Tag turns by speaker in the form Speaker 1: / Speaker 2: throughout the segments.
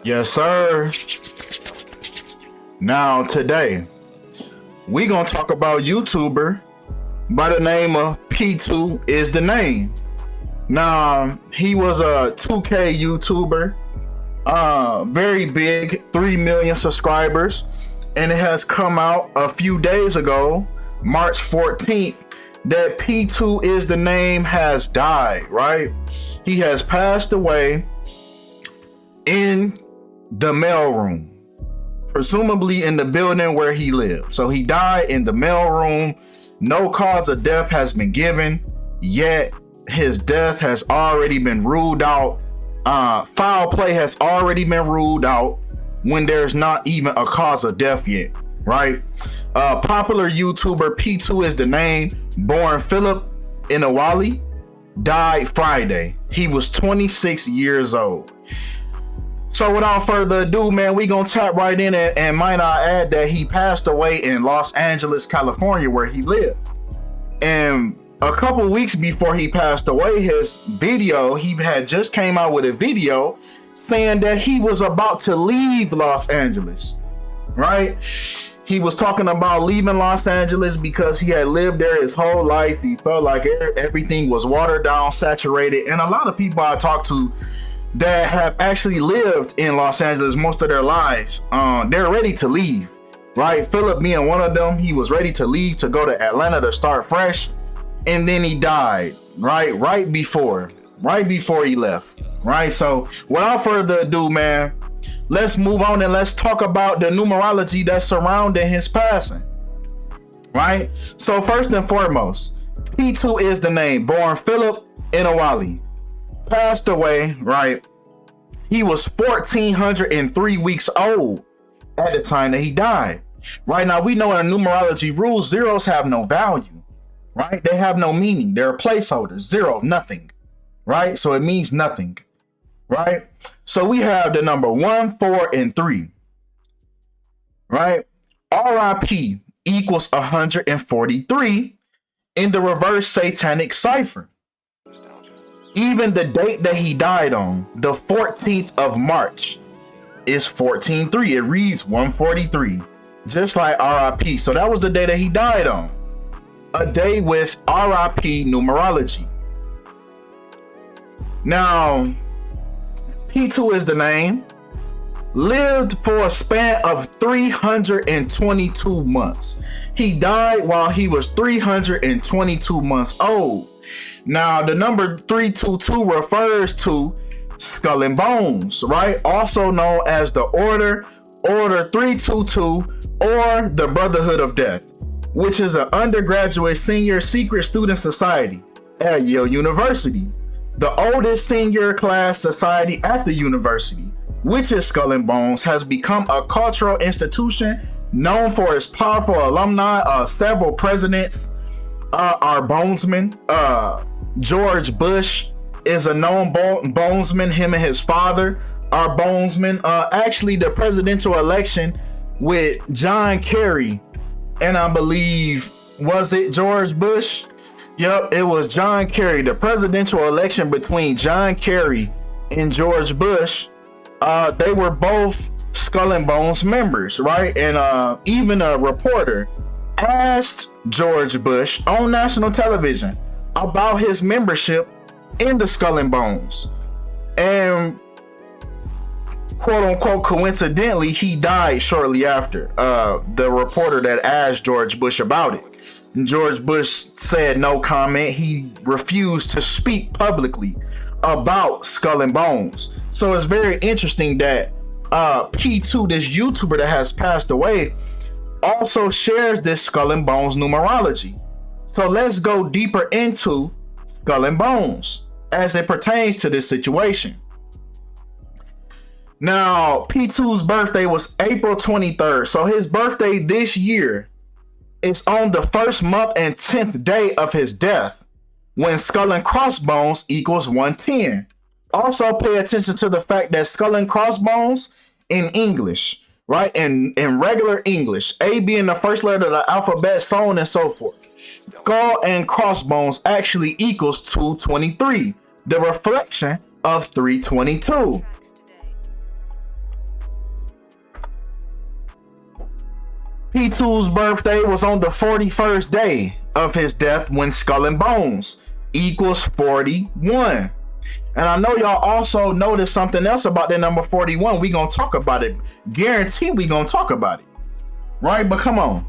Speaker 1: Yes, sir. Now, today, we gonna talk about YouTuber by the name of P2istheName. Now, he was a 2K YouTuber, very big, 3 million subscribers, and it has come out a few days ago, March 14th, that P2istheName has died, right? He has passed away in the mailroom, presumably in the building where he lived. So he died in the mailroom. No cause of death has been given, yet his death has already been ruled out. Foul play has already been ruled out when there's not even a cause of death yet, right? Popular YouTuber P2istheName, born Philip Inawali, died Friday. He was 26 years old. So without further ado, man, we gonna tap right in and might I add that he passed away in Los Angeles, California, where he lived. And a couple weeks before he passed away, he had just came out with a video saying that he was about to leave Los Angeles, right? He was talking about leaving Los Angeles because he had lived there his whole life. He felt like everything was watered down, saturated. And a lot of people I talked to that have actually lived in Los Angeles most of their lives, they're ready to leave, right? Philip being one of them, he was ready to leave to go to Atlanta to start fresh, and then he died, right before he left, right? So without further ado, man, let's move on and let's talk about the numerology that's surrounding his passing, right? So first and foremost, P2istheName, born Philip Inawali, passed away, right? He was 1,403 weeks old at the time that he died. Right now, we know in numerology rules, zeros have no value, right? They have no meaning. They're placeholders, zero, nothing, right? So it means nothing, right? So we have the number 1, 4, and 3, right? RIP equals 143 in the reverse satanic cipher. Even the date that he died on, the 14th of March, is 14-3. It reads 143, just like RIP. So that was the day that he died on. A day with RIP numerology. Now, P2istheName lived for a span of 322 months. He died while he was 322 months old. Now, the number 322 refers to skull and bones, right? Also known as the Order 322, or the Brotherhood of Death, which is an undergraduate senior secret student society at Yale University, the oldest senior class society at the university, which is Skull and Bones, has become a cultural institution known for its powerful alumni of several presidents. Our bonesman, George Bush, is a known bonesman. Him and his father are bonesmen. Actually, the presidential election with John Kerry, and I believe, was it George Bush? Yep, it was John Kerry. The presidential election between John Kerry and George Bush, they were both Skull and Bones members, right? And even a reporter asked George Bush on national television about his membership in the Skull and Bones, and quote unquote coincidentally, he died shortly after. The reporter that asked George Bush about it, and George Bush said no comment. He refused to speak publicly about Skull and Bones. So it's very interesting that P2, this YouTuber that has passed away, also shares this Skull and Bones numerology. So let's go deeper into Skull and Bones as it pertains to this situation. Now, P2's birthday was April 23rd. So his birthday this year is on the 1st month and 10th day of his death, when skull and crossbones equals 110. Also pay attention to the fact that skull and crossbones in English, right? In regular English, A being the first letter of the alphabet, so on and so forth. Skull and crossbones actually equals 223, the reflection of 322. P2's birthday was on the 41st day of his death when Skull and Bones equals 41. And I know y'all also noticed something else about that number 41. We gonna talk about it. Guarantee we gonna talk about it. Right? But come on.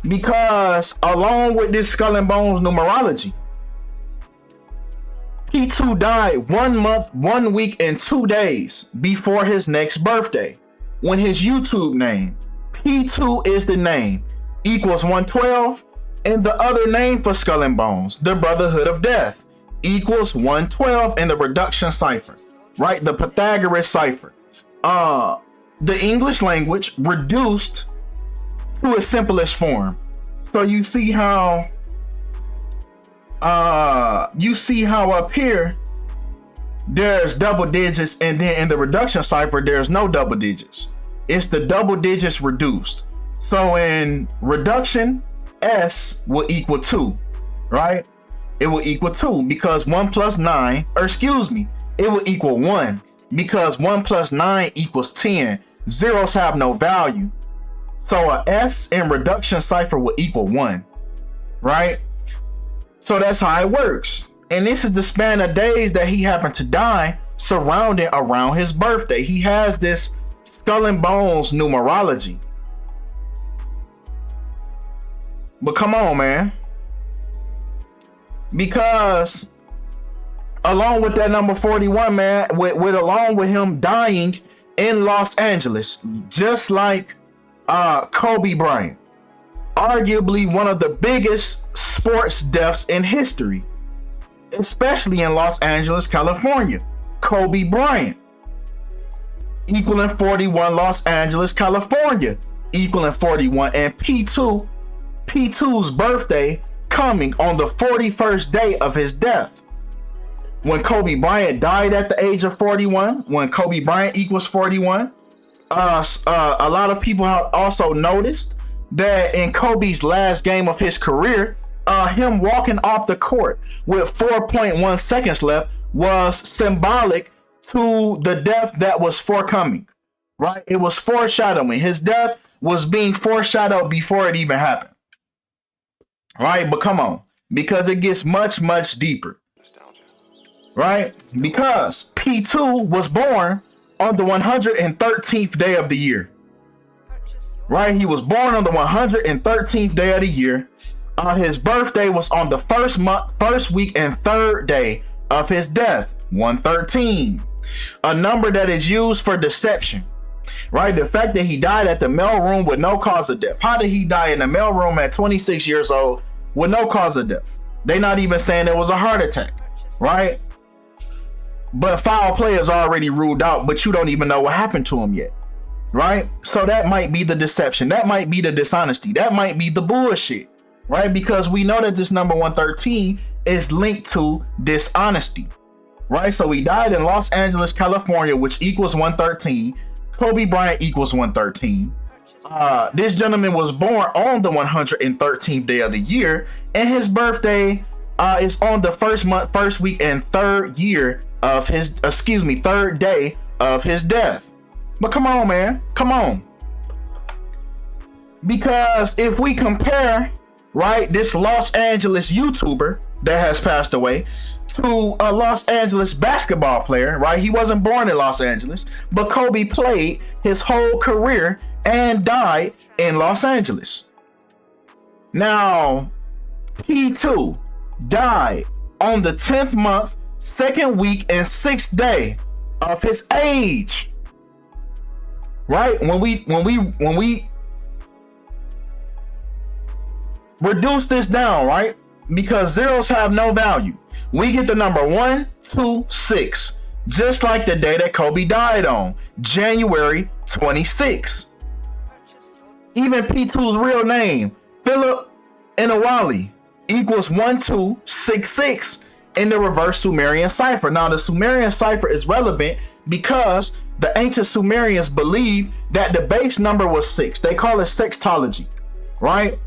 Speaker 1: Because along with this Skull and Bones numerology, P2 died 1 month, 1 week, and 2 days before his next birthday, when his YouTube name, P2 is the name, equals 112, and the other name for Skull and Bones, the Brotherhood of Death, equals 112 in the reduction cipher, right? The Pythagoras cipher. The English language reduced to its simplest form. So you see how up here there's double digits, and then in the reduction cipher there's no double digits. It's the double digits reduced. So in reduction, S will equal 2, right? It will equal 2 because 1 plus 9, or excuse me, it will equal 1 because 1 plus 9 equals 10. Zeros have no value. So a S in reduction cipher will equal 1, right? So that's how it works. And this is the span of days that he happened to die surrounding around his birthday. He has this Skull and Bones numerology. But come on, man. Because along with that number 41, man, along with him dying in Los Angeles, just like Kobe Bryant, arguably one of the biggest sports deaths in history, especially in Los Angeles, California. Kobe Bryant, equaling 41, Los Angeles, California, equaling 41, and P2's birthday coming on the 41st day of his death. When Kobe Bryant died at the age of 41, when Kobe Bryant equals 41, a lot of people have also noticed that in Kobe's last game of his career, him walking off the court with 4.1 seconds left was symbolic to the death that was forthcoming, right? It was foreshadowing. His death was being foreshadowed before it even happened, right? But come on, because it gets much, much deeper, right? Because P2 was born on the 113th day of the year, right? He was born on the 113th day of the year. His birthday was on the first month, first week, and third day of his death, 113, a number that is used for deception, right? The fact that he died at the mailroom with no cause of death. How did he die in the mailroom at 26 years old with no cause of death? They're not even saying it was a heart attack, right? But foul play is already ruled out, but you don't even know what happened to him yet, right? So that might be the deception. That might be the dishonesty. That might be the bullshit, right? Because we know that this number 113 is linked to dishonesty, right? So he died in Los Angeles, California, which equals 113. Kobe Bryant equals 113. This gentleman was born on the 113th day of the year, and his birthday is on the first month, first week, and third day of his death. But come on, man, come on. Because if we compare, right, this Los Angeles YouTuber that has passed away to a Los Angeles basketball player, right? He wasn't born in Los Angeles, but Kobe played his whole career and died in Los Angeles. Now, P2 died on the 10th month, 2nd week, and 6th day of his age. Right? When we reduce this down, right? Because zeros have no value, we get the number 126, just like the day that Kobe died on, January 26. Even P2's real name, Philip Inawali, equals 1266 in the reverse Sumerian cipher. Now, the Sumerian cipher is relevant because the ancient Sumerians believed that the base number was 6. They call it sextology, right?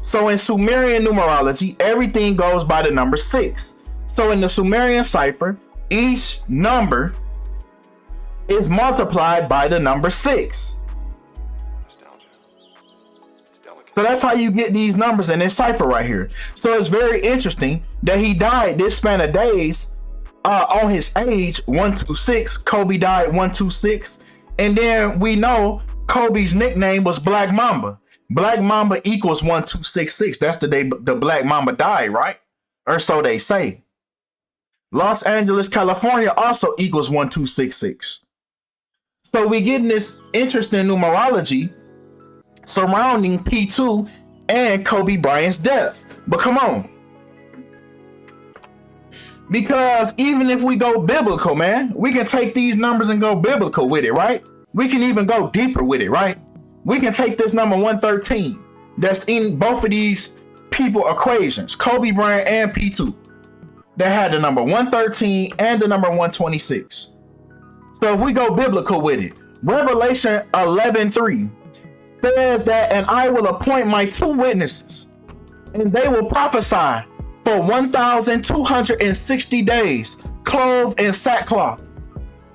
Speaker 1: So in Sumerian numerology, everything goes by the number 6. So in the Sumerian cipher, each number is multiplied by the number 6. So that's how you get these numbers in this cipher right here. So it's very interesting that he died this span of days on his age 126. Kobe died 126, and then we know Kobe's nickname was Black Mamba. Black Mamba equals 1266. That's the day the Black Mamba died, right? Or so they say. Los Angeles, California also equals 1266. So we getting this interesting numerology surrounding P2 and Kobe Bryant's death. But come on. Because even if we go biblical, man, we can take these numbers and go biblical with it, right? We can even go deeper with it, right? We can take this number 113 that's in both of these people equations, Kobe Bryant and P2, that had the number 113 and the number 126. So if we go biblical with it, Revelation 11:3 says that, and I will appoint my 2 witnesses, and they will prophesy for 1,260 days, clothed in sackcloth.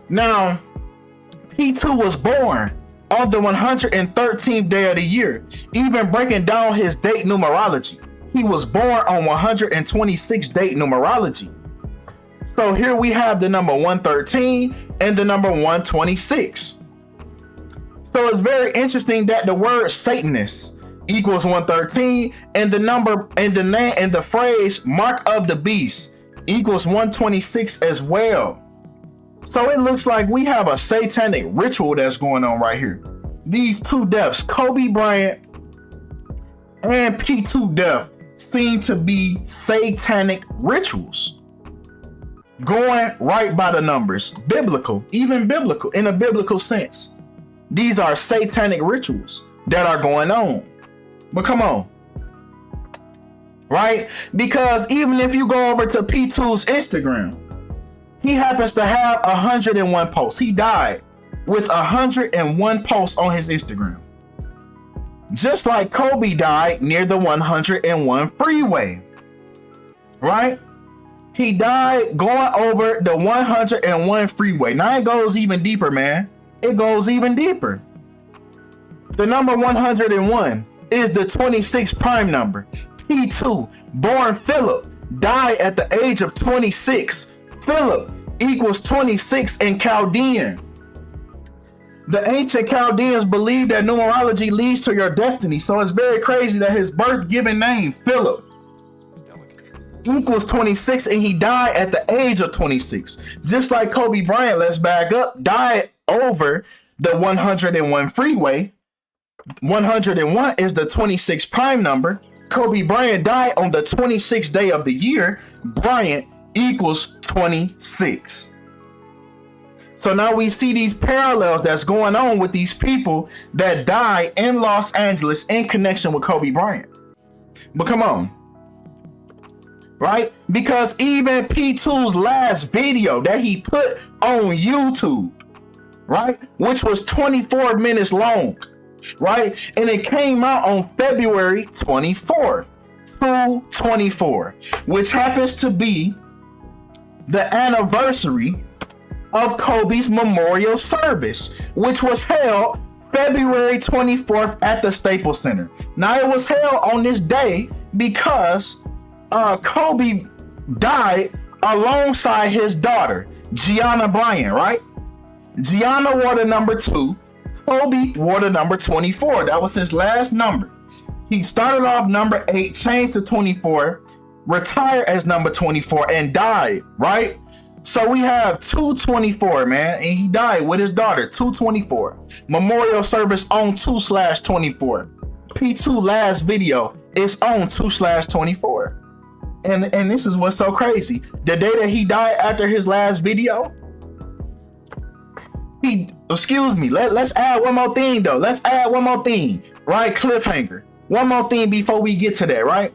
Speaker 1: Now, P2 was born on the 113th day of the year, even breaking down his date numerology. He was born on 126 date numerology. So here we have the number 113 and the number 126. So it's very interesting that the word Satanist equals 113, and the number and the name and the phrase mark of the beast equals 126 as well. So it looks like we have a satanic ritual that's going on right here. These 2 deaths, Kobe Bryant and P2 death, seem to be satanic rituals. Going right by the numbers, biblical, even biblical, in a biblical sense. These are satanic rituals that are going on. But come on. Right? Because even if you go over to P2's Instagram, he happens to have 101 posts. He died with 101 posts on his Instagram. Just like Kobe died near the 101 freeway. Right? He died going over the 101 freeway. Now it goes even deeper, man. It goes even deeper. The number 101 is the 26 prime number. P2, born Philip, died at the age of 26. Philip equals 26 in Chaldean. The ancient Chaldeans believed that numerology leads to your destiny. So it's very crazy that his birth given name, Philip, equals 26, and he died at the age of 26. Just like Kobe Bryant, let's back up, died over the 101 freeway. 101 is the 26 prime number. Kobe Bryant died on the 26th day of the year. Bryant equals 26. So now we see these parallels that's going on with these people that died in Los Angeles in connection with Kobe Bryant. But come on. Right? Because even P2's last video that he put on YouTube, right, which was 24 minutes long, right, and it came out on February 24th, 2/24, which happens to be the anniversary of Kobe's memorial service, which was held February 24th at the Staples Center. Now it was held on this day because Kobe died alongside his daughter, Gianna Bryant, right? Gianna wore the number 2. Kobe wore the number 24. That was his last number. He started off number 8, changed to 24, retired as number 24, and died, right? So we have 2/24, man, and he died with his daughter, 2/24. Memorial service on 2/24. P2 last video is on 2/24. And this is what's so crazy. The day that he died after his last video, let's add one more thing though. Let's add one more thing, right? Cliffhanger. One more thing before we get to that, right?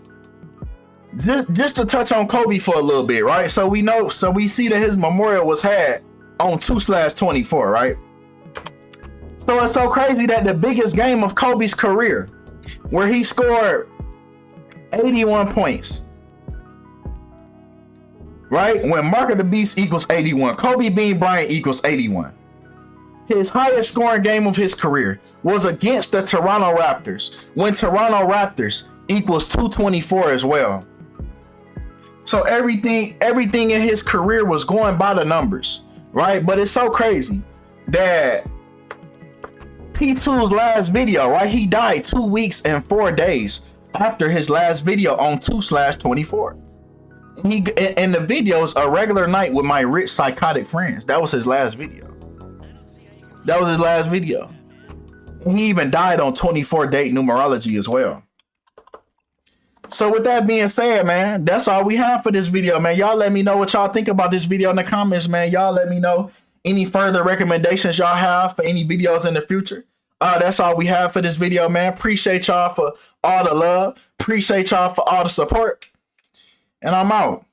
Speaker 1: Just to touch on Kobe for a little bit, right? So we see that his memorial was had on 2/24, right? So it's so crazy that the biggest game of Kobe's career, where he scored 81 points, right? When Mark of the Beast equals 81, Kobe Bean Bryant equals 81. His highest scoring game of his career was against the Toronto Raptors, when Toronto Raptors equals 224 as well. So everything in his career was going by the numbers, right? But it's so crazy that P2's last video, right? He died 2 weeks and 4 days after his last video on 2/24. And the video's A Regular Night with My Rich Psychotic Friends. That was his last video. That was his last video. He even died on 24 date numerology as well. So with that being said, man, that's all we have for this video, man. Y'all let me know what y'all think about this video in the comments, man. Y'all let me know any further recommendations y'all have for any videos in the future. That's all we have for this video, man. Appreciate y'all for all the love. Appreciate y'all for all the support. And I'm out.